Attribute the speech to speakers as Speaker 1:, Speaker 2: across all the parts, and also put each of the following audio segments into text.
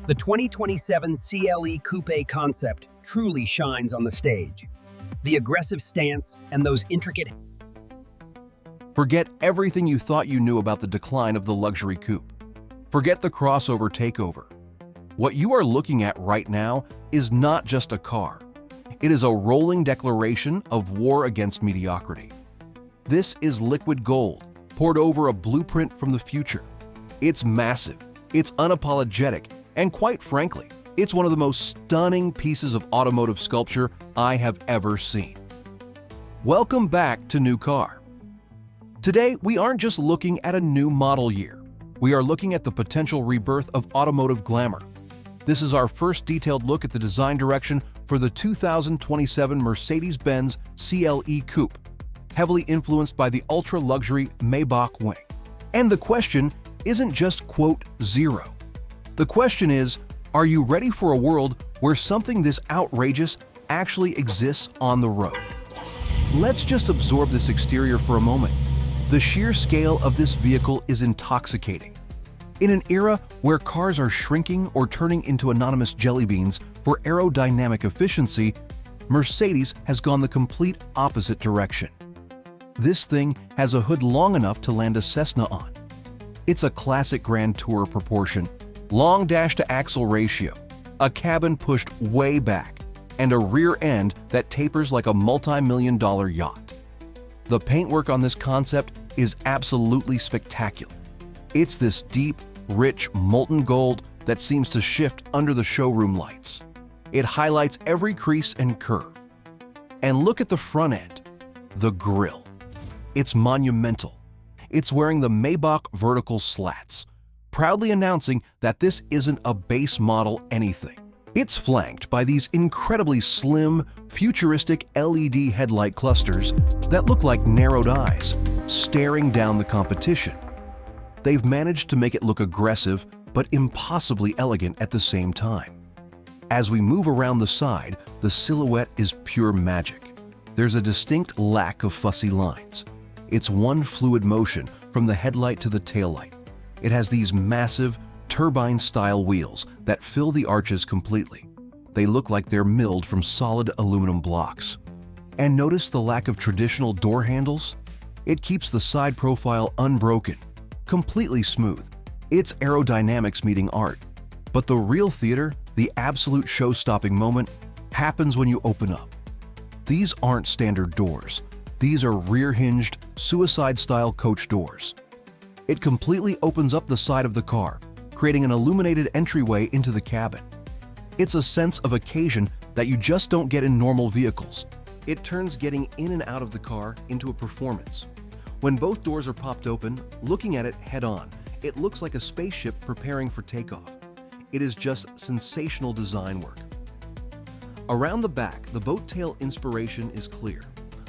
Speaker 1: The 2027 CLE Coupe concept truly shines on the stage. The aggressive stance and those intricate...
Speaker 2: Forget everything you thought you knew about the decline of the luxury coupe. Forget the crossover takeover. What you are looking at right now is not just a car. It is a rolling declaration of war against mediocrity. This is liquid gold, poured over a blueprint from the future. It's massive, it's unapologetic, and quite frankly, it's one of the most stunning pieces of automotive sculpture I have ever seen. Welcome back to New Car. Today, we aren't just looking at a new model year. We are looking at the potential rebirth of automotive glamour. This is our first detailed look at the design direction for the 2027 Mercedes-Benz CLE Coupe, heavily influenced by the ultra-luxury Maybach wing. And the question isn't just, quote, zero. The question is, are you ready for a world where something this outrageous actually exists on the road? Let's just absorb this exterior for a moment. The sheer scale of this vehicle is intoxicating. In an era where cars are shrinking or turning into anonymous jelly beans for aerodynamic efficiency, Mercedes has gone the complete opposite direction. This thing has a hood long enough to land a Cessna on. It's a classic Grand Tourer proportion, long dash-to-axle ratio, a cabin pushed way back, and a rear end that tapers like a multi-million-dollar yacht. The paintwork on this concept is absolutely spectacular. It's this deep, rich, molten gold that seems to shift under the showroom lights. It highlights every crease and curve. And look at the front end, the grille. It's monumental. It's wearing the Maybach vertical slats, proudly announcing that this isn't a base model anything. It's flanked by these incredibly slim, futuristic LED headlight clusters that look like narrowed eyes, staring down the competition. They've managed to make it look aggressive, but impossibly elegant at the same time. As we move around the side, the silhouette is pure magic. There's a distinct lack of fussy lines. It's one fluid motion from the headlight to the taillight. It has these massive, turbine-style wheels that fill the arches completely. They look like they're milled from solid aluminum blocks. And notice the lack of traditional door handles? It keeps the side profile unbroken, completely smooth. It's aerodynamics meeting art. But the real theater, the absolute show-stopping moment, happens when you open up. These aren't standard doors. These are rear-hinged, suicide-style coach doors. It completely opens up the side of the car, creating an illuminated entryway into the cabin. It's a sense of occasion that you just don't get in normal vehicles. It turns getting in and out of the car into a performance. When both doors are popped open, looking at it head-on, it looks like a spaceship preparing for takeoff. It is just sensational design work. Around the back, the boat tail inspiration is clear.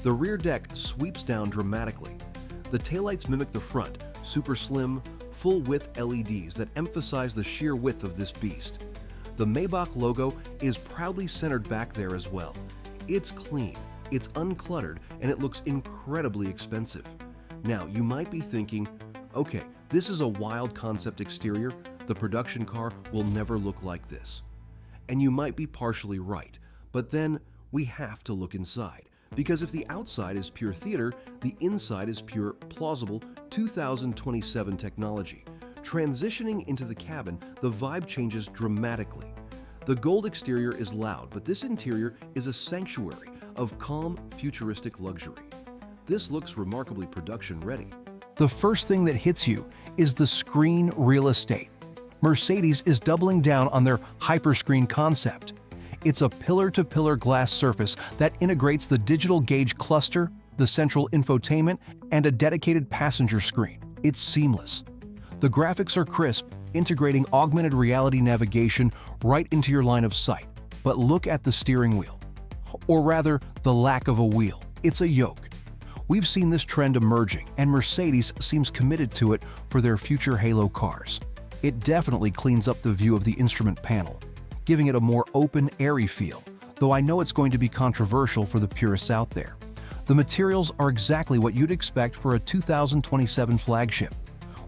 Speaker 2: The rear deck sweeps down dramatically. The taillights mimic the front, super slim, full-width LEDs that emphasize the sheer width of this beast. The Maybach logo is proudly centered back there as well. It's clean, it's uncluttered, and it looks incredibly expensive. Now, you might be thinking, okay, this is a wild concept exterior. The production car will never look like this. And you might be partially right, but then we have to look inside. Because if the outside is pure theater, the inside is pure, plausible 2027 technology. Transitioning into the cabin, the vibe changes dramatically. The gold exterior is loud, but this interior is a sanctuary of calm, futuristic luxury. This looks remarkably production-ready. The first thing that hits you is the screen real estate. Mercedes is doubling down on their hyperscreen concept. It's a pillar-to-pillar glass surface that integrates the digital gauge cluster, the central infotainment, and a dedicated passenger screen. It's seamless. The graphics are crisp, integrating augmented reality navigation right into your line of sight. But look at the steering wheel. Or rather, the lack of a wheel. It's a yoke. We've seen this trend emerging, and Mercedes seems committed to it for their future Halo cars. It definitely cleans up the view of the instrument panel, giving it a more open, airy feel, though I know it's going to be controversial for the purists out there. The materials are exactly what you'd expect for a 2027 flagship.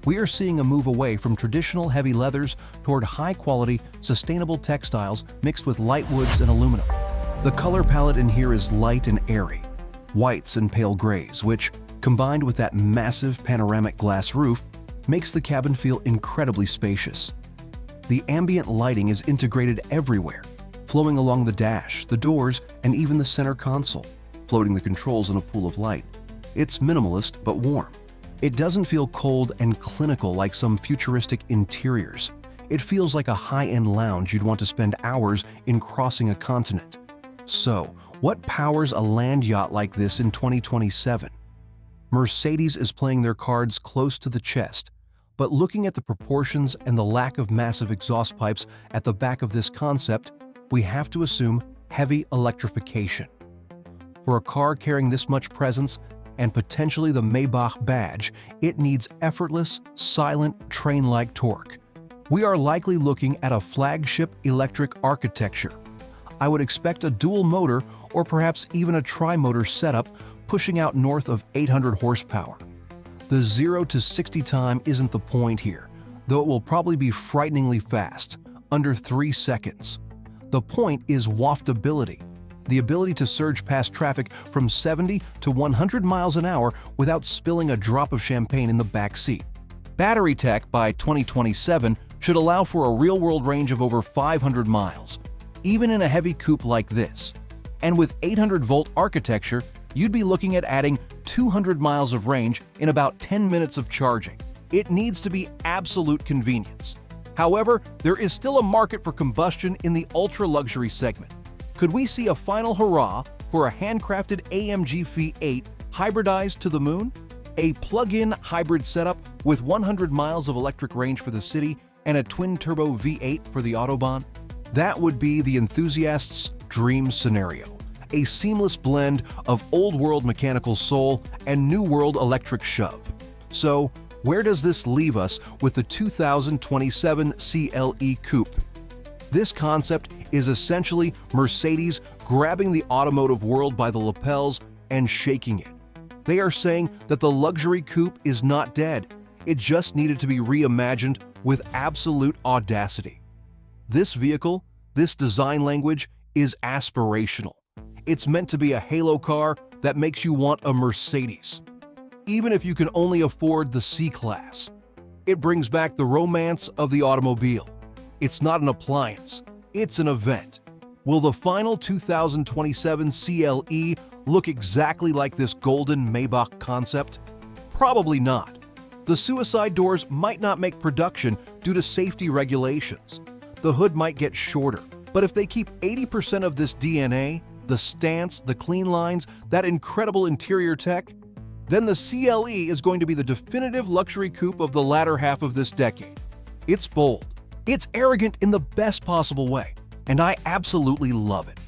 Speaker 2: we are seeing a move away from traditional heavy leathers toward high-quality, sustainable textiles mixed with light woods and aluminum. The color palette in here is light and airy, whites and pale grays, which, combined with that massive panoramic glass roof, makes the cabin feel incredibly spacious. The ambient lighting is integrated everywhere, flowing along the dash, the doors, and even the center console, floating the controls in a pool of light. It's minimalist but warm. It doesn't feel cold and clinical like some futuristic interiors. It feels like a high-end lounge you'd want to spend hours in crossing a continent. So, what powers a land yacht like this in 2027? Mercedes is playing their cards close to the chest, but looking at the proportions and the lack of massive exhaust pipes at the back of this concept, we have to assume heavy electrification. For a car carrying this much presence, and potentially the Maybach badge, it needs effortless, silent, train-like torque. We are likely looking at a flagship electric architecture. I would expect a dual motor or perhaps even a tri-motor setup pushing out north of 800 horsepower. The 0 to 60 time isn't the point here, though it will probably be frighteningly fast, under 3 seconds. The point is waftability, the ability to surge past traffic from 70 to 100 miles an hour without spilling a drop of champagne in the back seat. Battery tech by 2027 should allow for a real-world range of over 500 miles, even in a heavy coupe like this. And with 800-volt architecture, you'd be looking at adding 200 miles of range in about 10 minutes of charging. It needs to be absolute convenience. However, there is still a market for combustion in the ultra-luxury segment. Could we see a final hurrah for a handcrafted AMG V8 hybridized to the moon? A plug-in hybrid setup with 100 miles of electric range for the city and a twin-turbo V8 for the Autobahn? That would be the enthusiast's dream scenario. A seamless blend of old-world mechanical soul and new-world electric shove. So, where does this leave us with the 2027 CLE Coupe? This concept is essentially Mercedes grabbing the automotive world by the lapels and shaking it. They are saying that the luxury coupe is not dead, it just needed to be reimagined with absolute audacity. This vehicle, this design language, is aspirational. It's meant to be a halo car that makes you want a Mercedes, even if you can only afford the C-Class. It brings back the romance of the automobile. It's not an appliance, it's an event. Will the final 2027 CLE look exactly like this golden Maybach concept? Probably not. The suicide doors might not make production due to safety regulations. The hood might get shorter, but if they keep 80% of this DNA, the stance, the clean lines, that incredible interior tech, then the CLE is going to be the definitive luxury coupe of the latter half of this decade. It's bold. It's arrogant in the best possible way, and I absolutely love it.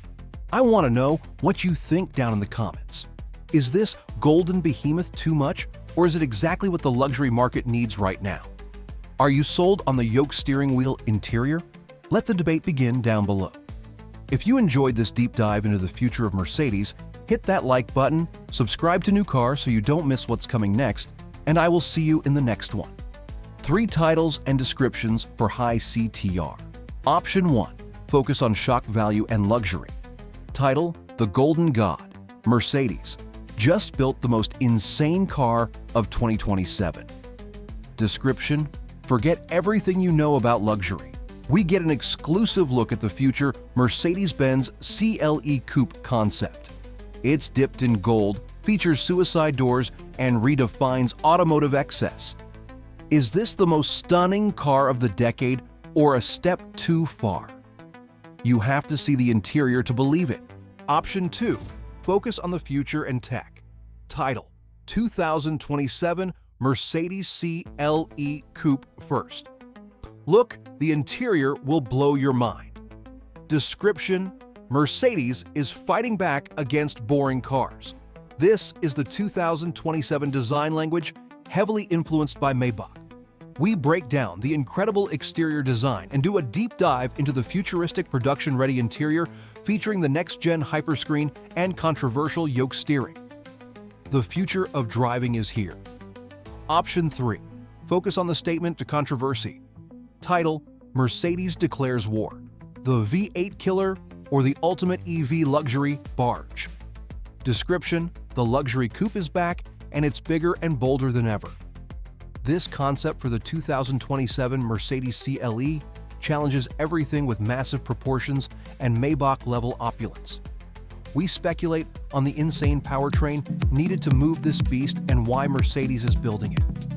Speaker 2: I want to know what you think down in the comments. Is this golden behemoth too much, or is it exactly what the luxury market needs right now? Are you sold on the yoke steering wheel interior? Let the debate begin down below. If you enjoyed this deep dive into the future of Mercedes, hit that like button, subscribe to New Car so you don't miss what's coming next, and I will see you in the next one. 3 titles and descriptions for high CTR. Option 1. Focus on shock value and luxury. Title: The Golden God. Mercedes just built the most insane car of 2027. Description: forget everything you know about luxury. We get an exclusive look at the future Mercedes-Benz CLE Coupe concept. It's dipped in gold, features suicide doors, and redefines automotive excess. Is this the most stunning car of the decade or a step too far? You have to see the interior to believe it. Option 2. Focus on the future and tech. Title: 2027 Mercedes CLE Coupe First. Look, the interior will blow your mind. Description: Mercedes is fighting back against boring cars. This is the 2027 design language, heavily influenced by Maybach. We break down the incredible exterior design and do a deep dive into the futuristic production-ready interior featuring the next-gen hyperscreen and controversial yoke steering. The future of driving is here. Option 3. Focus on the statement to controversy. Title: Mercedes declares war. The V8 killer or the ultimate EV luxury barge. Description: the luxury coupe is back and it's bigger and bolder than ever. This concept for the 2027 Mercedes CLE challenges everything with massive proportions and Maybach-level opulence. We speculate on the insane powertrain needed to move this beast and why Mercedes is building it.